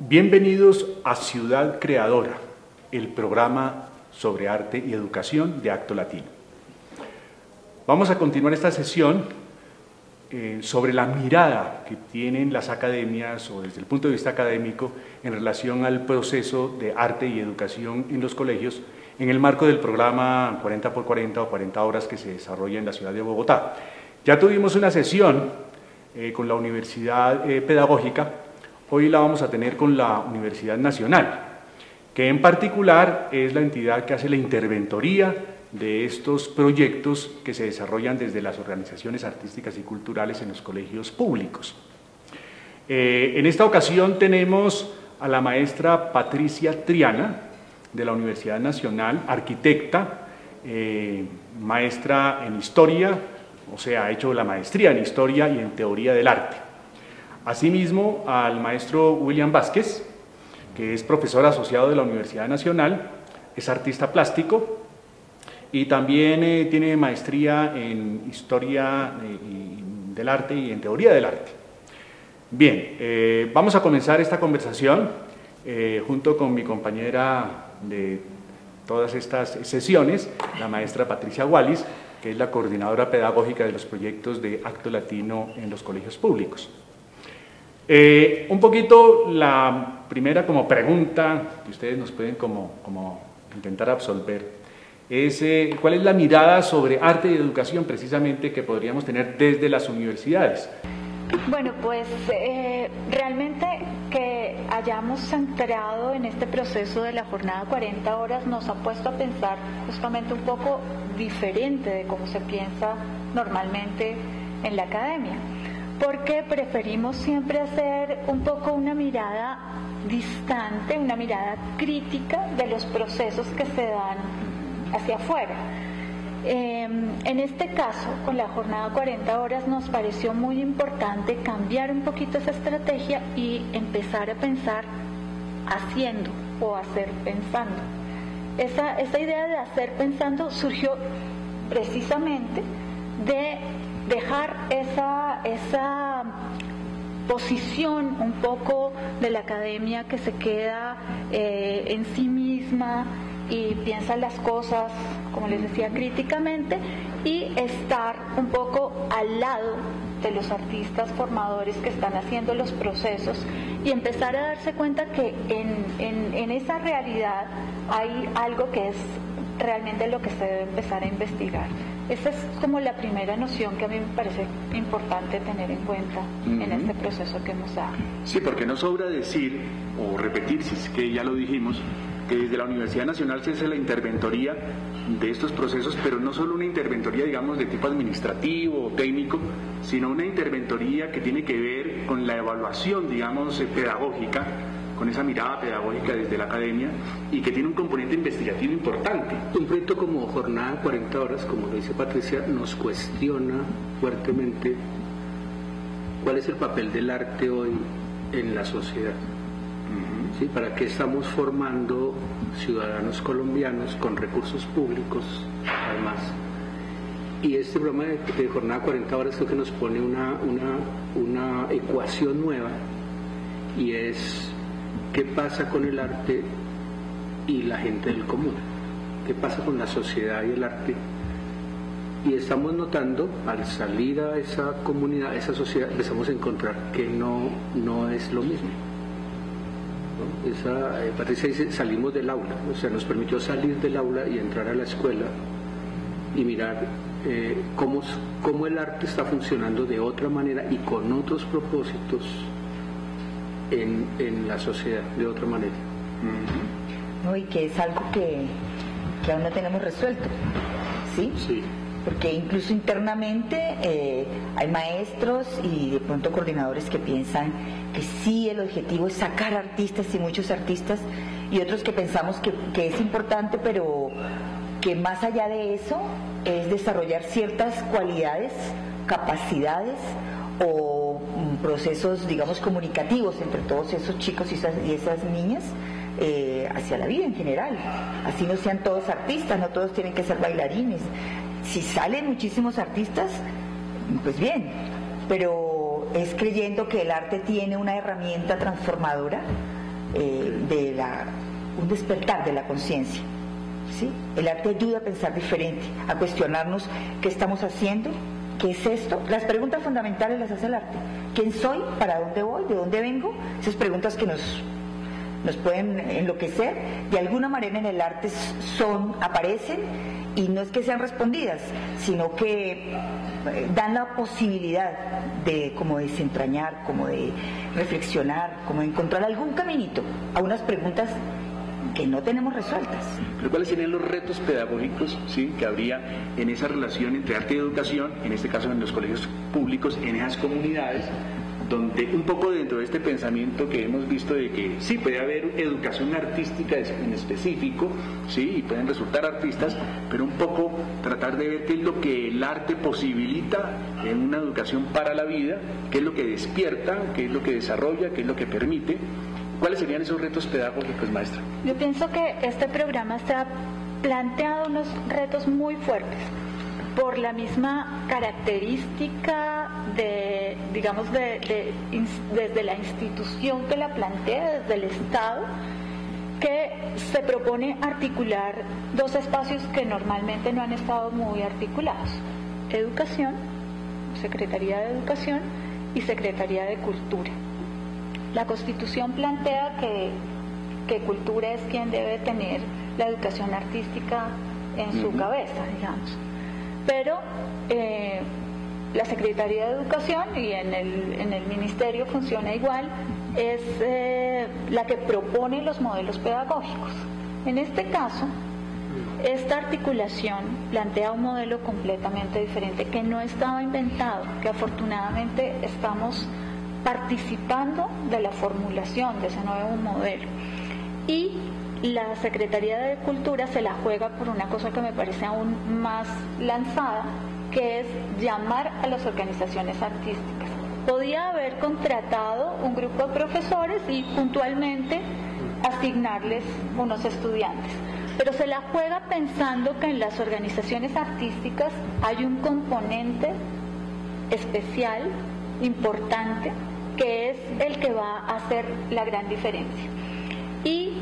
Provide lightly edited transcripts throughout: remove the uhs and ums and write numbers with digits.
Bienvenidos a Ciudad Creadora, el programa sobre arte y educación de Acto Latino. Vamos a continuar esta sesión sobre la mirada que tienen las academias o desde el punto de vista académico en relación al proceso de arte y educación en los colegios en el marco del programa 40x40 o 40 horas que se desarrolla en la ciudad de Bogotá. Ya tuvimos una sesión con la Universidad Pedagógica. Hoy la vamos a tener con la Universidad Nacional, que en particular es la entidad que hace la interventoría de estos proyectos que se desarrollan desde las organizaciones artísticas y culturales en los colegios públicos. En esta ocasión tenemos a la maestra Patricia Triana, de la Universidad Nacional, arquitecta, maestra en historia, o sea, ha hecho la maestría en historia y en teoría del arte. Asimismo, al maestro William Vázquez, que es profesor asociado de la Universidad Nacional, es artista plástico y también tiene maestría en historia del arte y en teoría del arte. Bien, vamos a comenzar esta conversación junto con mi compañera de todas estas sesiones, la maestra Patricia Wallis, que es la coordinadora pedagógica de los proyectos de Acto Latino en los colegios públicos. Un poquito la primera como pregunta que ustedes nos pueden como intentar absolver es ¿cuál es la mirada sobre arte y educación precisamente que podríamos tener desde las universidades? Bueno, pues realmente que hayamos entrado en este proceso de la jornada 40 horas nos ha puesto a pensar justamente un poco diferente de cómo se piensa normalmente en la academia, porque preferimos siempre hacer un poco una mirada distante, una mirada crítica de los procesos que se dan hacia afuera. En este caso, con la jornada 40 horas, nos pareció muy importante cambiar un poquito esa estrategia y empezar a pensar haciendo o hacer pensando. Esa idea de hacer pensando surgió precisamente de dejar esa posición un poco de la academia que se queda en sí misma y piensa las cosas, como les decía, críticamente, y estar un poco al lado de los artistas formadores que están haciendo los procesos y empezar a darse cuenta que en esa realidad hay algo que es realmente lo que se debe empezar a investigar. Esa es como la primera noción que a mí me parece importante tener en cuenta en este proceso que hemos dado. Sí, porque no sobra decir o repetir, si es que ya lo dijimos, que desde la Universidad Nacional se hace la interventoría de estos procesos, pero no solo una interventoría, digamos, de tipo administrativo o técnico, sino una interventoría que tiene que ver con la evaluación, digamos, pedagógica, con esa mirada pedagógica desde la academia y que tiene un componente investigativo importante. Un proyecto como Jornada 40 Horas, como lo dice Patricia, nos cuestiona fuertemente cuál es el papel del arte hoy en la sociedad. ¿Sí? ¿Para qué estamos formando ciudadanos colombianos con recursos públicos, además? Y este programa de Jornada 40 Horas creo que nos pone una ecuación nueva, y es ¿qué pasa con el arte y la gente del común? ¿Qué pasa con la sociedad y el arte? Y estamos notando, al salir a esa comunidad, a esa sociedad, empezamos a encontrar que no es lo mismo. Patricia dice, salimos del aula, o sea, nos permitió salir del aula y entrar a la escuela y mirar cómo el arte está funcionando de otra manera y con otros propósitos en la sociedad, de otra manera. No, y que es algo que aún no tenemos resuelto, ¿sí? Sí. Porque incluso internamente hay maestros y de pronto coordinadores que piensan que sí, el objetivo es sacar artistas y muchos artistas, y otros que pensamos que es importante, pero que más allá de eso es desarrollar ciertas cualidades, capacidades o procesos, digamos, comunicativos entre todos esos chicos y esas niñas hacia la vida en general. Así no sean todos artistas, no todos tienen que ser bailarines. Si salen muchísimos artistas, pues bien, pero es creyendo que el arte tiene una herramienta transformadora un despertar de la conciencia. ¿Sí? El arte ayuda a pensar diferente, a cuestionarnos qué estamos haciendo, qué es esto. Las preguntas fundamentales las hace el arte. ¿Quién soy? ¿Para dónde voy? ¿De dónde vengo? Esas preguntas que nos pueden enloquecer, de alguna manera en el arte aparecen, y no es que sean respondidas, sino que dan la posibilidad de como desentrañar, como de reflexionar, como de encontrar algún caminito a unas preguntas que no tenemos resueltas. ¿Pero cuáles serían los retos pedagógicos, sí, que habría en esa relación entre arte y educación, en este caso en los colegios públicos, en esas comunidades, donde un poco dentro de este pensamiento que hemos visto de que sí puede haber educación artística en específico, sí, y pueden resultar artistas, pero un poco tratar de ver qué es lo que el arte posibilita en una educación para la vida, qué es lo que despierta, qué es lo que desarrolla, qué es lo que permite? ¿Cuáles serían esos retos pedagógicos, maestra? Yo pienso que este programa se ha planteado unos retos muy fuertes por la misma característica desde la institución que la plantea, desde el Estado, que se propone articular dos espacios que normalmente no han estado muy articulados: Educación, Secretaría de Educación y Secretaría de Cultura. La Constitución plantea que Cultura es quien debe tener la educación artística en su cabeza, digamos. Pero la Secretaría de Educación, y en el Ministerio funciona igual, es la que propone los modelos pedagógicos. En este caso, esta articulación plantea un modelo completamente diferente, que no estaba inventado, que afortunadamente estamos participando de la formulación de ese nuevo modelo. Y la Secretaría de Cultura se la juega por una cosa que me parece aún más lanzada, que es llamar a las organizaciones artísticas. Podía haber contratado un grupo de profesores y puntualmente asignarles unos estudiantes, pero se la juega pensando que en las organizaciones artísticas hay un componente especial, importante, que es el que va a hacer la gran diferencia. Y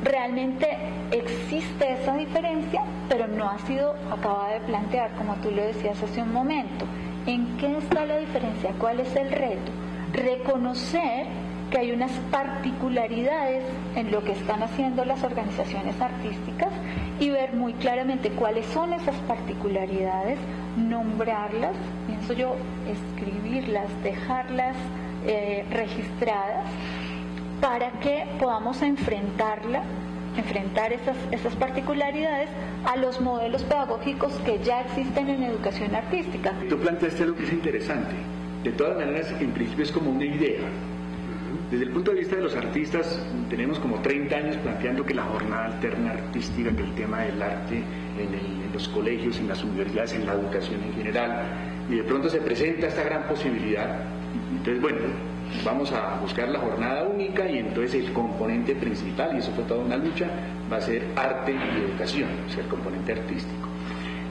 realmente existe esa diferencia, pero no ha sido acabada de plantear, como tú lo decías hace un momento. ¿En qué está la diferencia? ¿Cuál es el reto? Reconocer que hay unas particularidades en lo que están haciendo las organizaciones artísticas y ver muy claramente cuáles son esas particularidades, nombrarlas, pienso yo, escribirlas, dejarlas registradas, para que podamos enfrentar esas particularidades a los modelos pedagógicos que ya existen en educación artística. Tú planteaste algo que es interesante. De todas maneras, en principio es como una idea. Desde el punto de vista de los artistas, tenemos como 30 años planteando que la jornada alterna artística, que el tema del arte en los colegios, en las universidades, en la educación en general, y de pronto se presenta esta gran posibilidad. Entonces, bueno, vamos a buscar la jornada única, y entonces el componente principal, y eso fue toda una lucha, va a ser arte y educación, o sea, el componente artístico.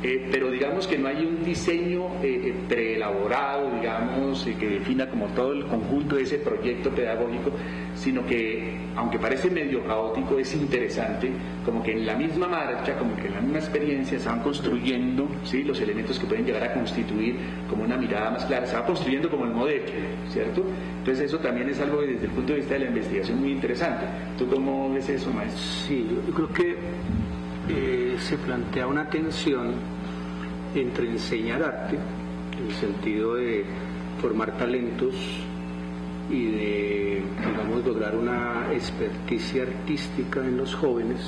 Pero digamos que no hay un diseño preelaborado, digamos, que defina como todo el conjunto de ese proyecto pedagógico, sino que, aunque parece medio caótico, es interesante, como que en la misma marcha, como que en la misma experiencia se van construyendo, ¿sí?, los elementos que pueden llegar a constituir como una mirada más clara, se va construyendo como el modelo, ¿cierto? Entonces eso también es algo desde el punto de vista de la investigación muy interesante. ¿Tú cómo ves eso, maestro? Sí, yo creo que se plantea una tensión entre enseñar arte, en el sentido de formar talentos y de, digamos, lograr una experticia artística en los jóvenes,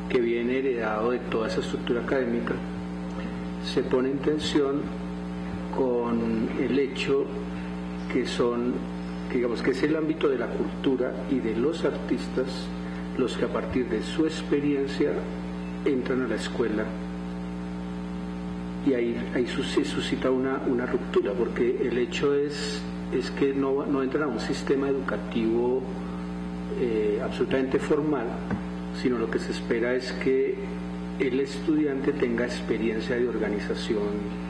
que viene heredado de toda esa estructura académica, se pone en tensión con el hecho que digamos que es el ámbito de la cultura y de los artistas los que a partir de su experiencia entran a la escuela, y ahí se suscita una ruptura, porque el hecho es que no entran a un sistema educativo absolutamente formal, sino lo que se espera es que el estudiante tenga experiencia de organización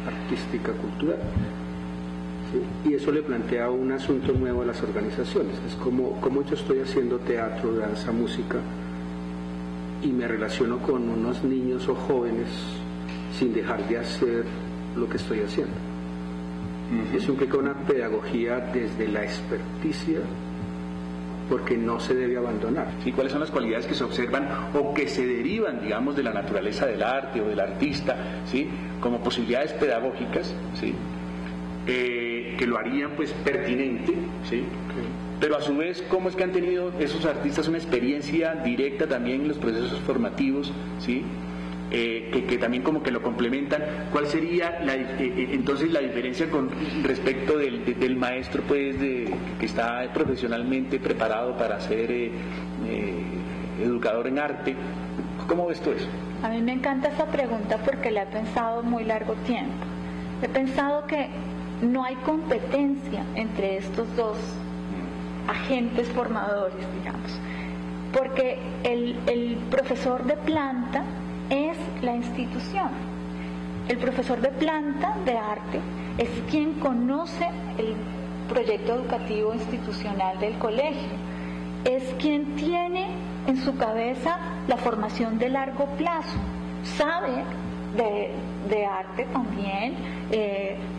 artística, cultural. ¿sí? Y eso le plantea un asunto nuevo a las organizaciones. Es como yo estoy haciendo teatro, danza, música, y me relaciono con unos niños o jóvenes sin dejar de hacer lo que estoy haciendo. Eso implica una pedagogía desde la experticia, porque no se debe abandonar. ¿Sí? ¿Cuáles son las cualidades que se observan o que se derivan, digamos, de la naturaleza del arte o del artista, ¿sí? Como posibilidades pedagógicas, ¿sí? Que lo harían pues pertinente, ¿sí? Okay. Pero a su vez, ¿cómo es que han tenido esos artistas una experiencia directa también en los procesos formativos, ¿sí? Que también como que lo complementan? ¿Cuál sería entonces la diferencia con respecto del maestro pues que está profesionalmente preparado para ser educador en arte? ¿Cómo ves tú eso? A mí me encanta esa pregunta porque la he pensado muy largo tiempo. He pensado que no hay competencia entre estos dos agentes formadores, digamos, porque el profesor de planta es la institución. El profesor de planta de arte es quien conoce el proyecto educativo institucional del colegio, es quien tiene en su cabeza la formación de largo plazo, sabe de arte también,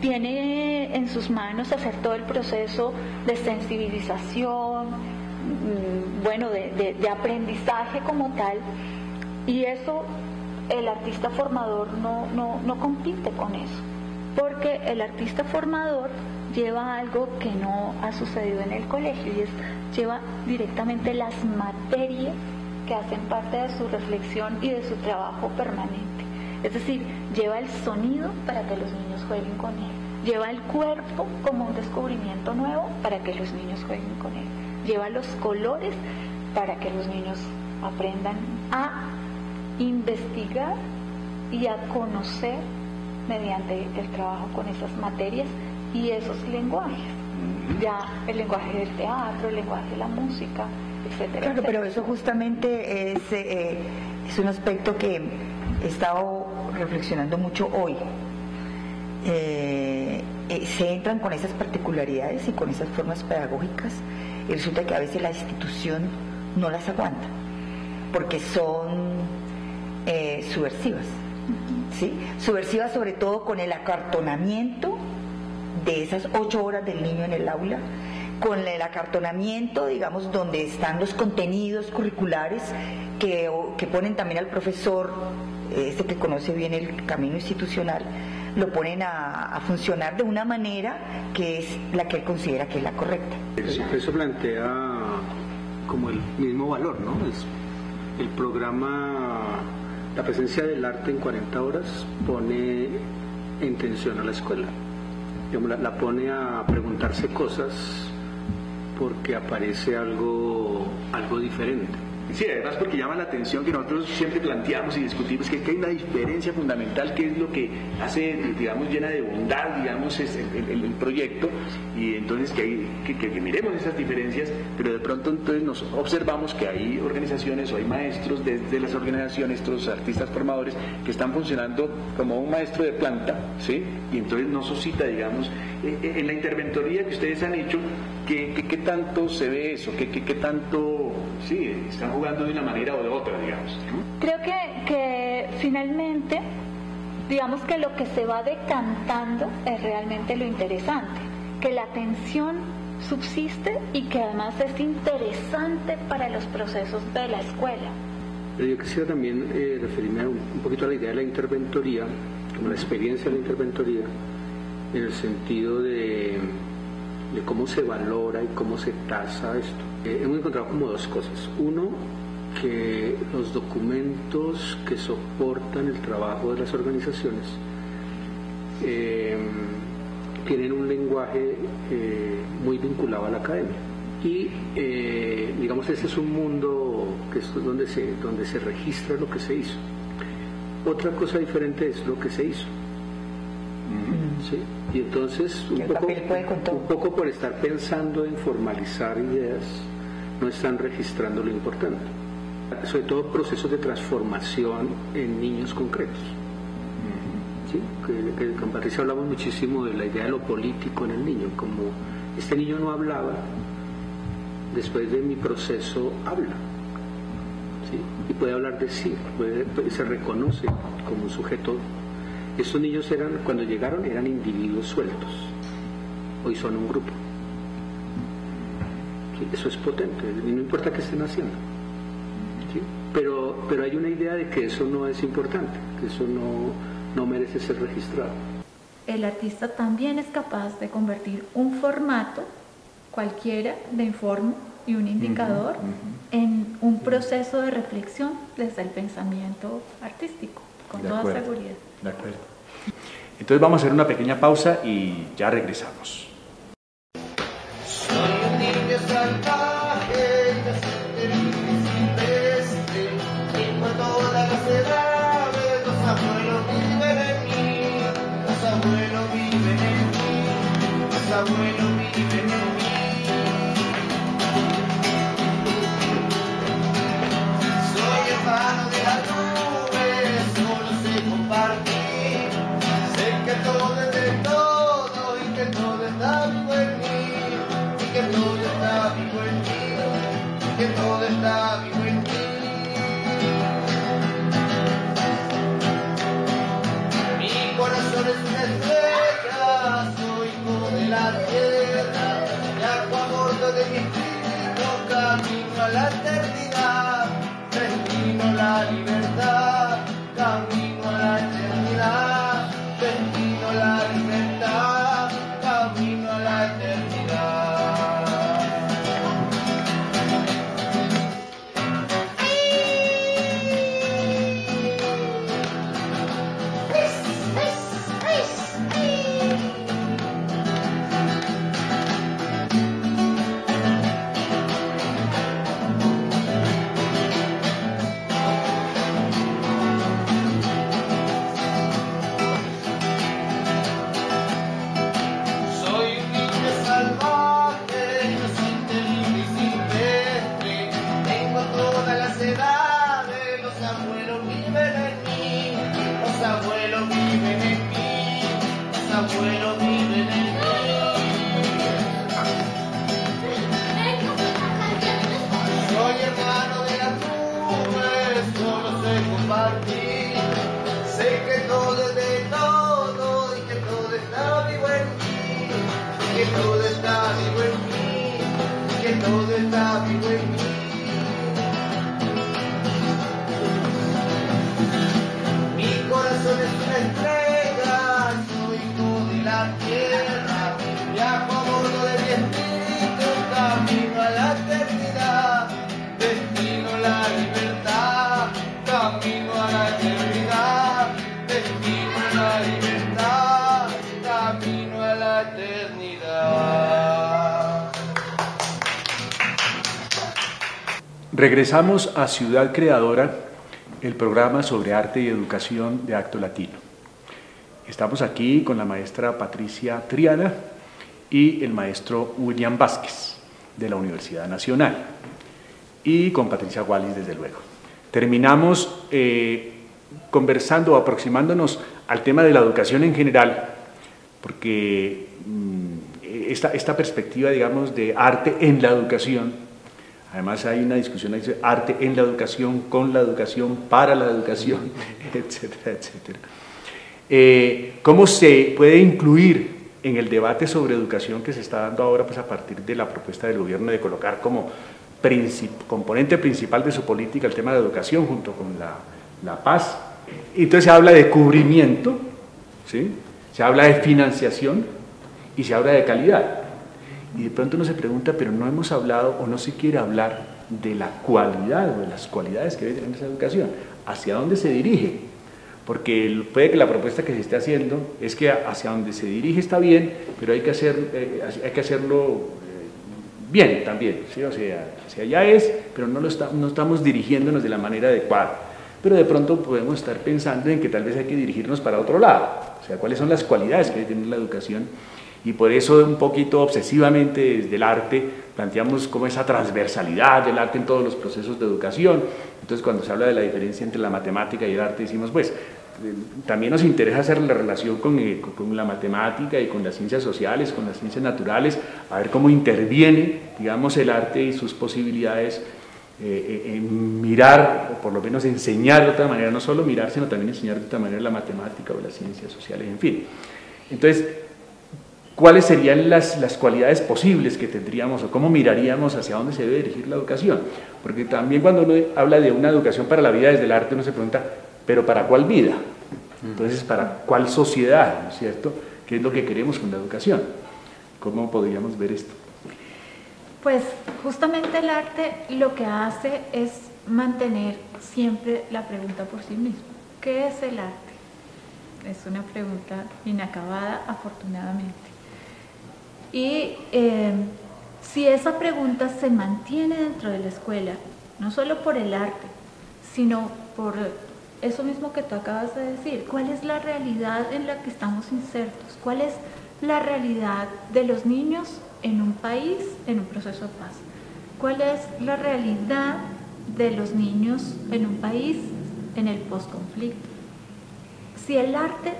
tiene en sus manos hacer todo el proceso de sensibilización, bueno, de aprendizaje como tal, y eso el artista formador no compite con eso, porque el artista formador lleva algo que no ha sucedido en el colegio, y lleva directamente las materias que hacen parte de su reflexión y de su trabajo permanente. Es decir, lleva el sonido para que los niños jueguen con él, lleva el cuerpo como un descubrimiento nuevo para que los niños jueguen con él, lleva los colores para que los niños aprendan a investigar y a conocer mediante el trabajo con esas materias y esos lenguajes, ya el lenguaje del teatro, el lenguaje de la música, etcétera. Claro, pero eso justamente es un aspecto que he estado reflexionando mucho hoy. Se entran con esas particularidades y con esas formas pedagógicas y resulta que a veces la institución no las aguanta porque son subversivas, ¿sí? Subversivas sobre todo con el acartonamiento de esas 8 horas del niño en el aula, con el acartonamiento, digamos, donde están los contenidos curriculares que ponen también al profesor, que conoce bien el camino institucional, lo ponen a funcionar de una manera que es la que él considera que es la correcta. Eso plantea como el mismo valor, ¿no? El programa, la presencia del arte en 40 horas pone en tensión a la escuela. La pone a preguntarse cosas porque aparece algo diferente. Sí, además porque llama la atención que nosotros siempre planteamos y discutimos que hay una diferencia fundamental, que es lo que hace, digamos, llena de bondad, digamos, es el proyecto, y entonces que miremos esas diferencias, pero de pronto entonces nos observamos que hay organizaciones o hay maestros desde las organizaciones, estos artistas formadores, que están funcionando como un maestro de planta, ¿sí? Y entonces no suscita, digamos, en la interventoría que ustedes han hecho, ¿qué tanto se ve eso? ¿Qué tanto, sí, están jugando de una manera o de otra, digamos, ¿no? Creo que finalmente, digamos que lo que se va decantando es realmente lo interesante, que la atención subsiste y que además es interesante para los procesos de la escuela. Yo quisiera también referirme un poquito a la idea de la interventoría, como la experiencia de la interventoría, en el sentido de cómo se valora y cómo se tasa esto. Hemos encontrado como dos cosas. Uno, que los documentos que soportan el trabajo de las organizaciones tienen un lenguaje muy vinculado a la academia. Y digamos, ese es un mundo que es donde se registra lo que se hizo. Otra cosa diferente es lo que se hizo. ¿Sí? Y entonces un poco por estar pensando en formalizar ideas, no están registrando lo importante, sobre todo procesos de transformación en niños concretos. ¿Sí? ¿sí? Que con Patricia hablamos muchísimo de la idea de lo político en el niño, como este niño no hablaba, después de mi proceso habla, ¿sí? Y puede hablar de sí, se reconoce como un sujeto. Estos niños cuando llegaron eran individuos sueltos, hoy son un grupo. ¿Sí? Eso es potente, no importa qué estén haciendo. ¿Sí? Pero hay una idea de que eso no es importante, que eso no merece ser registrado. El artista también es capaz de convertir un formato cualquiera de informe y un indicador en un proceso de reflexión desde el pensamiento artístico, con toda seguridad. De acuerdo. Entonces vamos a hacer una pequeña pausa y ya regresamos. Soy un niño salvaje, silvestre, tengo todas las edades, los abuelos viven en mí, los abuelos viven en mí, los abuelos viven en mí. Soy hermano de las nubes, solo sé compartir, sé que todo es de todo y que todo está vivo en mí, y que todo está vivo en mí, y que todo está vivo en mí. Mi corazón es una estrella, soy hijo de la tierra, viajo a bordo de mi espíritu, camino a la eternidad, destino la libertad, camino a la eternidad, destino la libertad, camino a la eternidad. Soy un niño salvaje, inocente, libre y silvestre. Tengo todas las edades, los abuelos viven en mí, los abuelos viven en mí, los abuelos viven en mí. Soy hermano de las nubes, solo sé compartir, sé que todo es de todo y que todo está vivo en mí, que todo está vivo en mí, que todo está vivo en mí. Mi corazón es una estrella, soy hijo de la tierra, viajo a bordo de mi espíritu, camino a la eternidad, destino la libertad, camino a la eternidad, destino la libertad, camino a la eternidad. Regresamos a Ciudad Creadora, el programa sobre arte y educación de Acto Latino. Estamos aquí con la maestra Patricia Triana y el maestro William Vázquez de la Universidad Nacional y con Patricia Wallis, desde luego. Terminamos conversando o aproximándonos al tema de la educación en general, porque esta perspectiva, digamos, de arte en la educación. Además hay una discusión, dice arte en la educación, con la educación, para la educación, etcétera, etcétera. ¿Cómo se puede incluir en el debate sobre educación que se está dando ahora, pues a partir de la propuesta del gobierno de colocar como componente principal de su política el tema de educación junto con la paz? Entonces se habla de cubrimiento, ¿sí? Se habla de financiación y se habla de calidad. Y de pronto uno se pregunta, pero no hemos hablado o no se quiere hablar de la cualidad o de las cualidades que debe tener esa educación. ¿Hacia dónde se dirige? Porque puede que la propuesta que se esté haciendo es que hacia donde se dirige está bien, pero hay que hacerlo bien también, ¿sí? O sea, hacia allá es, pero no estamos dirigiéndonos de la manera adecuada. Pero de pronto podemos estar pensando en que tal vez hay que dirigirnos para otro lado. O sea, cuáles son las cualidades que debe tener la educación. Y por eso un poquito obsesivamente desde el arte planteamos como esa transversalidad del arte en todos los procesos de educación. Entonces cuando se habla de la diferencia entre la matemática y el arte decimos, pues, también nos interesa hacer la relación con la matemática y con las ciencias sociales, con las ciencias naturales, a ver cómo interviene, digamos, el arte y sus posibilidades en mirar, o por lo menos enseñar de otra manera, no solo mirar, sino también enseñar de otra manera la matemática o las ciencias sociales, en fin. Entonces, ¿cuáles serían las cualidades posibles que tendríamos o cómo miraríamos hacia dónde se debe dirigir la educación? Porque también cuando uno habla de una educación para la vida desde el arte, uno se pregunta, ¿pero para cuál vida? Entonces, ¿para cuál sociedad? ¿No es cierto? ¿Qué es lo que queremos con la educación? ¿Cómo podríamos ver esto? Pues justamente el arte lo que hace es mantener siempre la pregunta por sí mismo. ¿Qué es el arte? Es una pregunta inacabada, afortunadamente. Y si esa pregunta se mantiene dentro de la escuela, no solo por el arte, sino por eso mismo que tú acabas de decir, ¿cuál es la realidad en la que estamos insertos? ¿Cuál es la realidad de los niños en un país en un proceso de paz? ¿Cuál es la realidad de los niños en un país en el posconflicto? Si el arte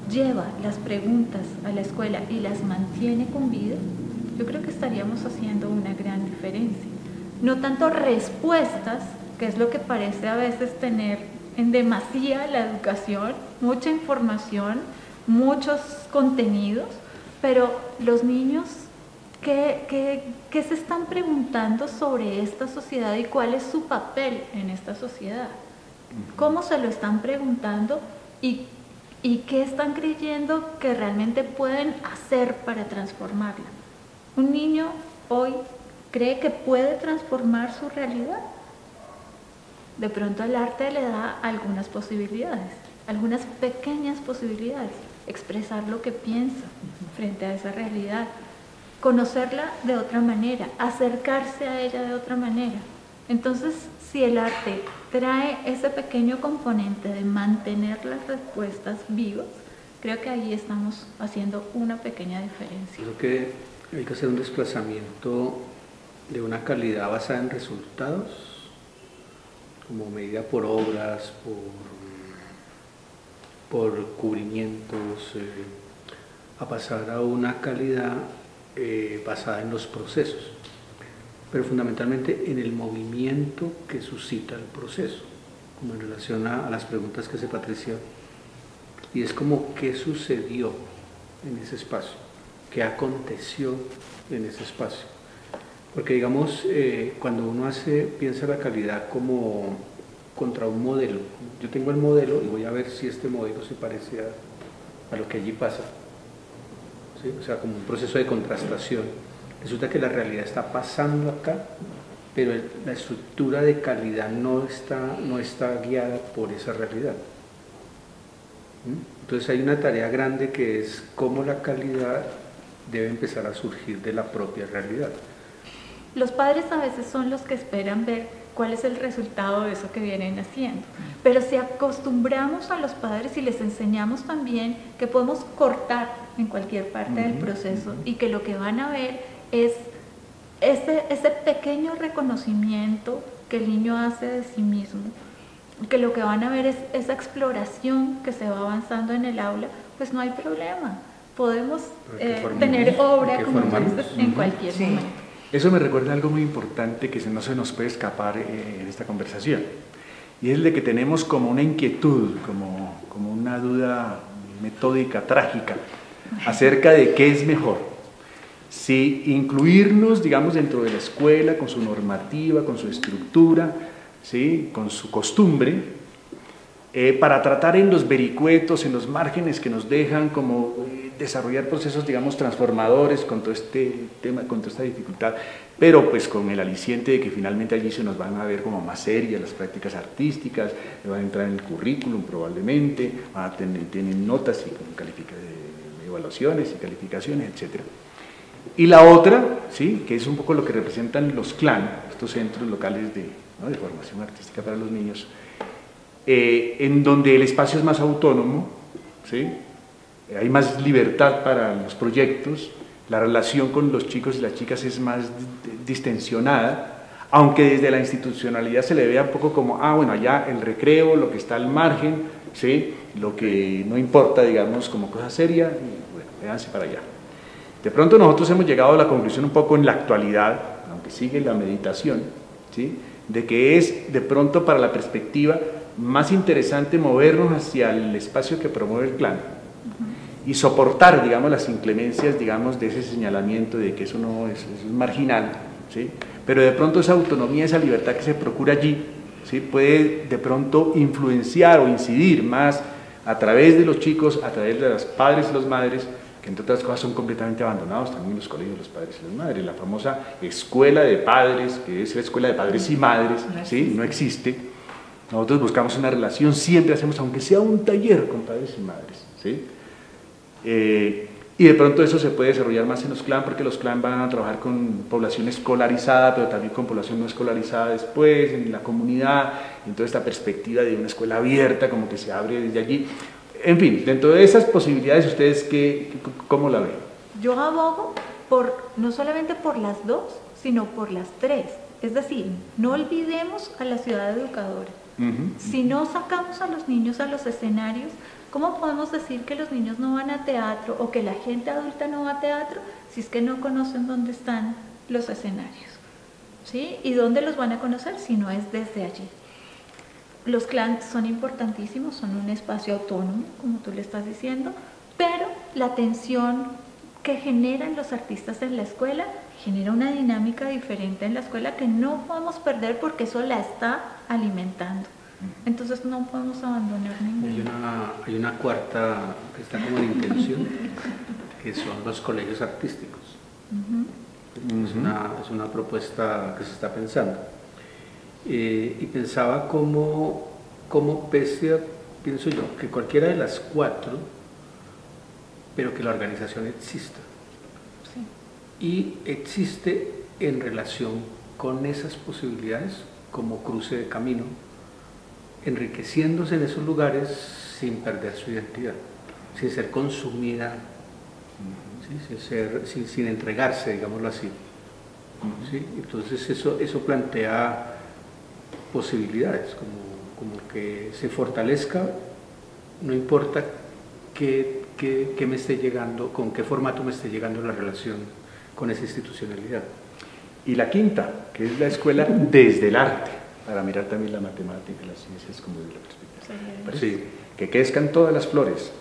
lleva las preguntas a la escuela y las mantiene con vida, yo creo que estaríamos haciendo una gran diferencia. No tanto respuestas, que es lo que parece a veces tener en demasía la educación, mucha información, muchos contenidos, pero los niños, ¿qué se están preguntando sobre esta sociedad y cuál es su papel en esta sociedad? ¿Cómo se lo están preguntando y qué están creyendo que realmente pueden hacer para transformarla? Un niño hoy cree que puede transformar su realidad. De pronto el arte le da algunas posibilidades, algunas pequeñas posibilidades, expresar lo que piensa frente a esa realidad, conocerla de otra manera, acercarse a ella de otra manera. Entonces, si el arte trae ese pequeño componente de mantener las respuestas vivas, creo que ahí estamos haciendo una pequeña diferencia. Creo que hay que hacer un desplazamiento de una calidad basada en resultados, como medida por obras, por cubrimientos, a pasar a una calidad basada en los procesos, pero fundamentalmente en el movimiento que suscita el proceso, como en relación a las preguntas que hace Patricia, y es como qué sucedió en ese espacio, qué aconteció en ese espacio, porque digamos, cuando uno piensa la calidad como contra un modelo, yo tengo el modelo y voy a ver si este modelo se parece a lo que allí pasa, ¿sí? O sea, como un proceso de contrastación. Resulta que la realidad está pasando acá, pero la estructura de calidad no está guiada por esa realidad. Entonces hay una tarea grande que es cómo la calidad debe empezar a surgir de la propia realidad. Los padres a veces son los que esperan ver cuál es el resultado de eso que vienen haciendo. Pero si acostumbramos a los padres y les enseñamos también que podemos cortar en cualquier parte del proceso y que lo que van a ver es ese pequeño reconocimiento que el niño hace de sí mismo, que lo que van a ver es esa exploración que se va avanzando en el aula, pues no hay problema. Podemos tener obra como dices, en cualquier momento. Eso me recuerda algo muy importante que no se nos puede escapar en esta conversación, y es el de que tenemos como una inquietud, como una duda metódica, trágica, acerca de qué es mejor. Si incluirnos, digamos, dentro de la escuela, con su normativa, con su estructura, ¿sí?, con su costumbre, para tratar en los vericuetos, en los márgenes que nos dejan, como desarrollar procesos, digamos, transformadores con todo este tema, con toda esta dificultad, pero pues con el aliciente de que finalmente allí se nos van a ver como más serias las prácticas artísticas, van a entrar en el currículum probablemente, van a tener notas y evaluaciones y calificaciones, etc. Y la otra, ¿sí?, que es un poco lo que representan los CLAN, estos centros locales de formación artística para los niños, en donde el espacio es más autónomo, ¿sí?, hay más libertad para los proyectos, la relación con los chicos y las chicas es más distensionada, aunque desde la institucionalidad se le vea un poco como, bueno, allá el recreo, lo que está al margen, ¿sí?, lo que no importa, digamos, como cosa seria, y bueno, véanse para allá. De pronto nosotros hemos llegado a la conclusión un poco en la actualidad, aunque sigue la meditación, ¿sí?, de que es de pronto para la perspectiva más interesante movernos hacia el espacio que promueve el clan y soportar, digamos, las inclemencias, digamos, de ese señalamiento de que eso no es marginal, ¿sí?, pero de pronto esa autonomía, esa libertad que se procura allí, ¿sí?, puede de pronto influenciar o incidir más a través de los chicos, a través de los padres y las madres, que entre otras cosas son completamente abandonados también en los colegios los padres y las madres. La famosa escuela de padres, que es la escuela de padres y madres, ¿sí?, no existe. Nosotros buscamos una relación, siempre hacemos, aunque sea un taller con padres y madres, ¿sí? Y de pronto eso se puede desarrollar más en los clan, porque los clan van a trabajar con población escolarizada, pero también con población no escolarizada después, en la comunidad, entonces esta perspectiva de una escuela abierta como que se abre desde allí. En fin, dentro de esas posibilidades, ¿ustedes cómo la ven? Yo abogo no solamente por las dos, sino por las tres. Es decir, no olvidemos a la ciudad educadora. Si no sacamos a los niños a los escenarios, ¿cómo podemos decir que los niños no van a teatro o que la gente adulta no va a teatro si es que no conocen dónde están los escenarios? ¿Sí? ¿Y dónde los van a conocer si no es desde allí? Los clans son importantísimos, son un espacio autónomo, como tú le estás diciendo, pero la tensión que generan los artistas en la escuela genera una dinámica diferente en la escuela que no podemos perder porque eso la está alimentando. Entonces no podemos abandonar ninguna. Hay una cuarta que está como en intención, que son los colegios artísticos. Es una propuesta que se está pensando. Y pensaba cómo pienso yo, que cualquiera de las cuatro, pero que la organización exista. Sí. Y existe en relación con esas posibilidades como cruce de camino, enriqueciéndose en esos lugares sin perder su identidad, sin ser consumida, ¿sí?, sin entregarse, digámoslo así. ¿Sí? Entonces eso plantea posibilidades, como que se fortalezca, no importa qué me esté llegando, con qué formato me esté llegando la relación con esa institucionalidad. Y la quinta, que es la escuela desde el arte, para mirar también la matemática y las ciencias como desde la perspectiva. Sí. Que crezcan todas las flores.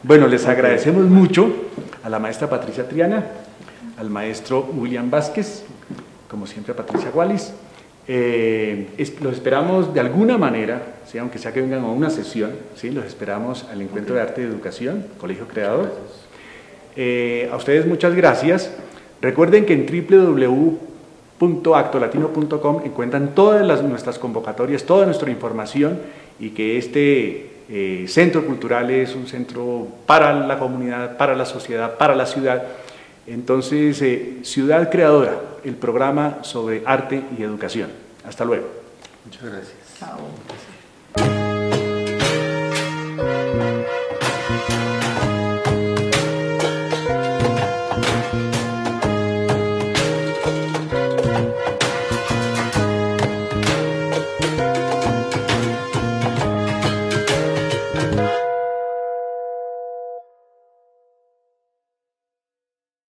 Bueno, les agradecemos mucho a la maestra Patricia Triana, al maestro William Vázquez, como siempre a Patricia Wallis. Los esperamos de alguna manera, ¿sí?, aunque sea que vengan a una sesión, ¿sí?, los esperamos al Encuentro de Arte y Educación, Colegio Creador. A ustedes muchas gracias. Recuerden que en www.actolatino.com encuentran todas nuestras convocatorias, toda nuestra información, y que este centro cultural es un centro para la comunidad, para la sociedad, para la ciudad. Entonces, Ciudad Creadora, el programa sobre arte y educación. Hasta luego. Muchas gracias. Chao.